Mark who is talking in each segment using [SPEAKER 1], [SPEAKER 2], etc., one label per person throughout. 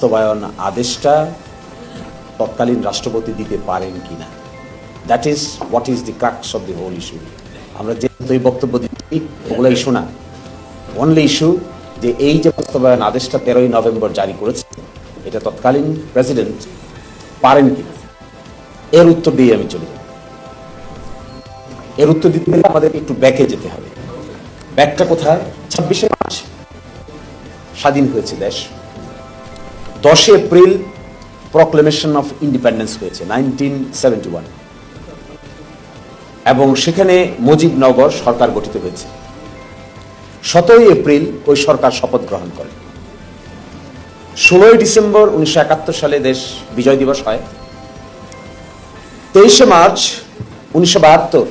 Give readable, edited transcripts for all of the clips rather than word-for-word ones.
[SPEAKER 1] বাস্তবায়ন আদেশটা তৎকালীন রাষ্ট্রপতি দিতে পারেন কিনা, that is what is the crux of the whole issue. আমরা যে বক্তব্য দিচ্ছি ওগুলো ইস্যু না, অনলি ইস্যু যে এই যে বাস্তবায়ন আদেশটা 13ই নভেম্বর জারি করেছে এটা তৎকালীন প্রেসিডেন্ট পারেন কিনা, এর উত্তর দিয়ে আমি চলে যাব। এর উত্তর দিতে গেলে আমাদের একটু ব্যাকে যেতে হবে। ব্যাকটা কোথায়? 26শে মার্চ স্বাধীন হয়েছে দেশ, 10 এপ্রিল প্রক্লেমেশন অফ ইন্ডিপেন্ডেন্স হয়েছে 1971, এবং সেখানে মুজিবনগর সরকার গঠিত হয়েছে। 17 এপ্রিল ওই সরকার শপথ গ্রহণ করে। 16 ডিসেম্বর 1971 সালে দেশ বিজয় দিবস হয়। 23শে মার্চ 1972,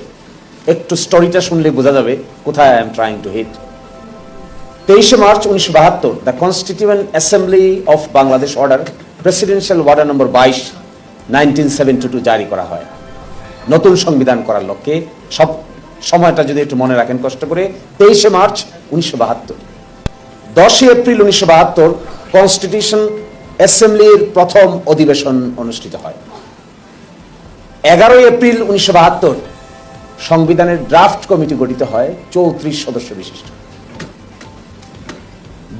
[SPEAKER 1] একটু স্টোরিটা শুনলে বোঝা যাবে কোথায় I am trying to hit. 23শে March 1972 the constituent assembly of Bangladesh order, presidential order number 22 1972 জারি করা হয় নতুন সংবিধান করার লক্ষ্যে। সব সময়টা যদি একটু মনে রাখেন কষ্ট করে, 23শে মার্চ 1972। 10 এপ্রিল 1972 কনস্টিটিউশন অ্যাসেম্বলির প্রথম অধিবেশন অনুষ্ঠিত হয়। 11 এপ্রিল 1972 সংবিধানের ড্রাফট কমিটি গঠিত হয় 34 সদস্য বিশিষ্ট।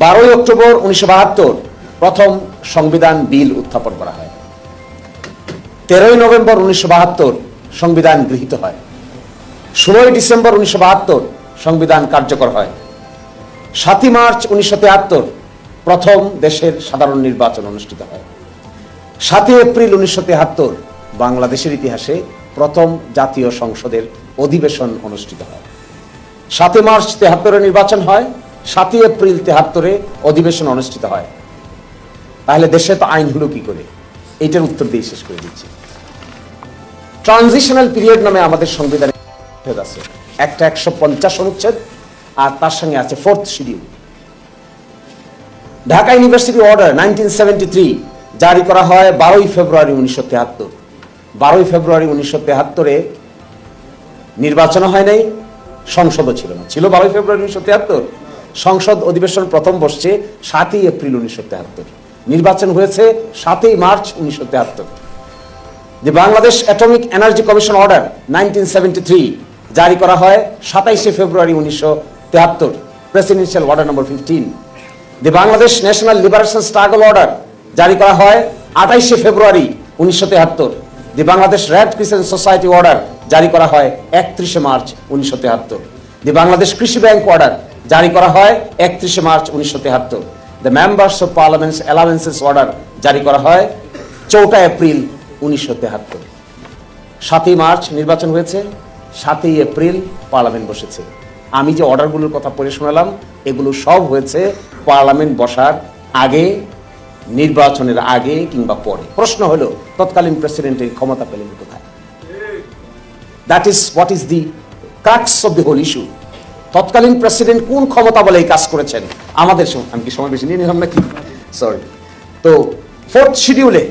[SPEAKER 1] 12 অক্টোবর 1972 প্রথম সংবিধান বিল উত্থাপন করা হয়। 13 নভেম্বর 1972 সংবিধান গৃহীত হয়। 16 ডিসেম্বর 1972 সংবিধান কার্যকর হয়। 7 মার্চ 1973 প্রথম দেশের সাধারণ নির্বাচন অনুষ্ঠিত হয়। 7 এপ্রিল 1973 বাংলাদেশের ইতিহাসে প্রথম জাতীয় সংসদের অধিবেশন অনুষ্ঠিত হয়। 7 মার্চ 73 নির্বাচন হয়, 7 এপ্রিল 73 অধিবেশন অনুষ্ঠিত হয়। তাহলে দেশে তো আইন হলো কি করে? এইটার উত্তর দিয়ে শেষ করে দিচ্ছি। ট্রানজিশনাল পিরিয়ড নামে আমাদের সংবিধানে আছে একটা 150 অনুচ্ছেদ, আর তার সঙ্গে আছে 4th schedule. Dhaka university order 1973 জারি করা হয় 12 ফেব্রুয়ারি 1973। 12 ফেব্রুয়ারি 1973 নির্বাচন হয় নাই, সংসদও ছিল না, ছিল 12 ফেব্রুয়ারি 1973। সংসদ অধিবেশন প্রথম বসছে 7 এপ্রিল 1973, নির্বাচন হয়েছে 7 মার্চ 1973। যে Bangladesh atomic energy commission order 1973 জারি করা হয় 27 ফেব্রুয়ারি 1973, প্রেসিডেন্সিয়াল অর্ডার নম্বর 15। যে Bangladesh national liberation struggle order জারি করা হয় 28 ফেব্রুয়ারি 1973। যে Bangladesh red crescent society order জারি করা হয় 31 মার্চ 1973। যে বাংলাদেশ কৃষি ব্যাংক অর্ডার জারি করা হয় 31 March 1973। The members of parliaments allowances order জারি করা হয় 4 এপ্রিল 1973। 7 মার্চ নির্বাচন হয়েছে, 7 এপ্রিল পার্লামেন্ট বসেছে। আমি যে অর্ডারগুলোর কথা পড়ে শোনালাম এগুলো সব হয়েছে পার্লামেন্ট বসার আগে, নির্বাচনের আগে কিংবা পরে। প্রশ্ন হলো তৎকালীন প্রেসিডেন্টের ক্ষমতা পেলেন কোথায়? That is what is the crux of the whole issue. তৎকালীন প্রেসিডেন্ট কোন ক্ষমতা বলে এই কাজ করেছেন? আমাদের আমি কি সময় বেশি নিয়ে নিলাম নাকি? সরি। তো 4th শিডিউলে,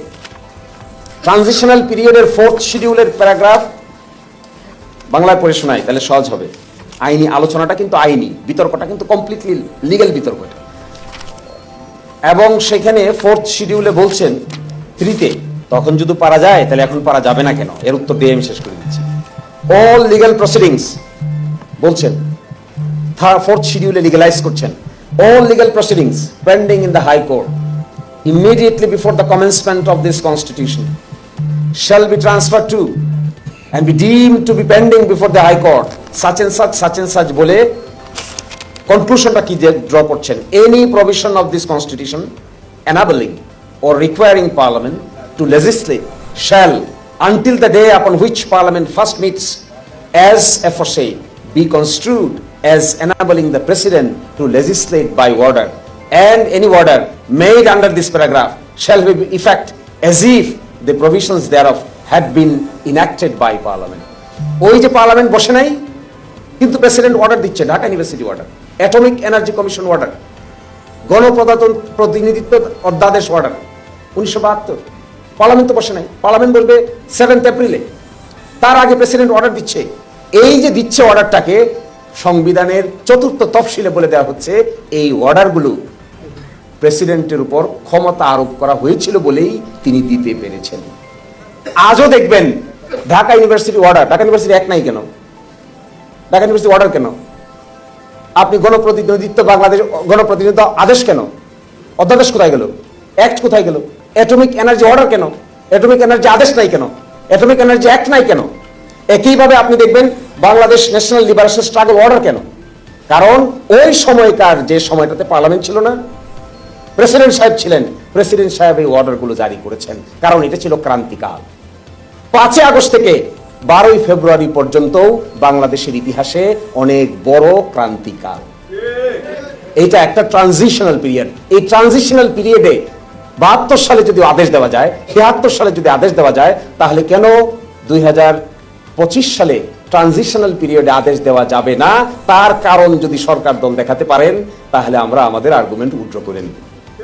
[SPEAKER 1] ট্রানজিশনাল পিরিয়ডের 4th শিডিউলের প্যারাগ্রাফ বাংলায় পড়ে শোনাই, তাহলে সহজ হবে। আইনি আলোচনাটা কিন্তু আইনি, বিতর্কটা কিন্তু কমপ্লিটলি লিগ্যাল বিতর্ক। এবং সেখানে 4th শিডিউলে বলছেন 3-তে, তখন যদি পারা যায় তাহলে এখন পারা যাবে না কেন? এর উত্তর দিয়ে আমি শেষ করে দিচ্ছি। অল লিগ্যাল প্রসিডিংস বলছেন 4th শিডিউলে লিগ্যালাইজ করছেন। All legal proceedings pending in the high court immediately before the commencement of this constitution shall be transferred to and be deemed to be pending before the high court such and such বলে কনক্লুশনটা কি draw করছেন? any provision of this constitution enabling or requiring parliament to legislate shall until the day upon which parliament first meets as aforesaid be construed as enabling the president to legislate by order, and any order made under this paragraph shall be in effect as if the provisions thereof had been enacted by parliament. ওই যে parliament বসে নাই কিন্তু president order দিচ্ছে, Dhaka university order, atomic energy commission order, গণপ্রতিনিধিত্ব অধ্যাদেশ order 1972, parliament তো বসে নাই। পার্লামেন্ট বসবে 7 এপ্রিলে, তার আগে প্রেসিডেন্ট অর্ডার দিচ্ছে। এই যে দিচ্ছে অর্ডারটাকে সংবিধানের 4th তফসিলে বলে দেওয়া হচ্ছে এই অর্ডারগুলো প্রেসিডেন্টের উপর ক্ষমতা আরোপ করা হয়েছিল বলেই তিনি দিতে পেরেছেন। আজও দেখবেন Dhaka university order, Dhaka university এক নাই কেন? ঢাকা ইউনিভার্সিটি অর্ডার কেন? আপনি গণপ্রতিনিধিত্ব, বাংলাদেশ গণপ্রতিনিধিত্ব আদেশ কেন? অধ্যাদেশ কোথায় গেল? অ্যাক্ট কোথায় গেল? অ্যাটমিক এনার্জি অর্ডার কেন? অ্যাটমিক এনার্জি আদেশ নাই কেন? অ্যাটমিক এনার্জি অ্যাক্ট নাই কেন? একইভাবে আপনি দেখবেন Bangladesh national liberation struggle order কেন? কারণ ওই সময়কার যে সময়টাতে পার্লামেন্ট ছিল না, প্রেসিডেন্ট সাহেব ছিলেন, প্রেসিডেন্ট সাহেব এই অর্ডারগুলো জারি করেছেন, কারণ এটা ছিল ক্রান্তিকাল। 5 আগস্ট থেকে 12 ফেব্রুয়ারি পর্যন্ত বাংলাদেশের ইতিহাসে অনেক বড় ক্রান্তিকাল। এইটা একটা ট্রানজিশনাল পিরিয়ড। এই ট্রানজিশনাল পিরিয়ডে 72 সালে যদি আদেশ দেওয়া যায়, 73 সালে যদি আদেশ দেওয়া যায়, তাহলে কেন 2025 সালে ট্রানজিশনাল পিরিয়ডে আদেশ দেওয়া যাবে না? তার কারণ যদি সরকার দল দেখাতে পারেন, তাহলে আমরা আমাদের আর্গুমেন্ট উইথড্র করে নিই।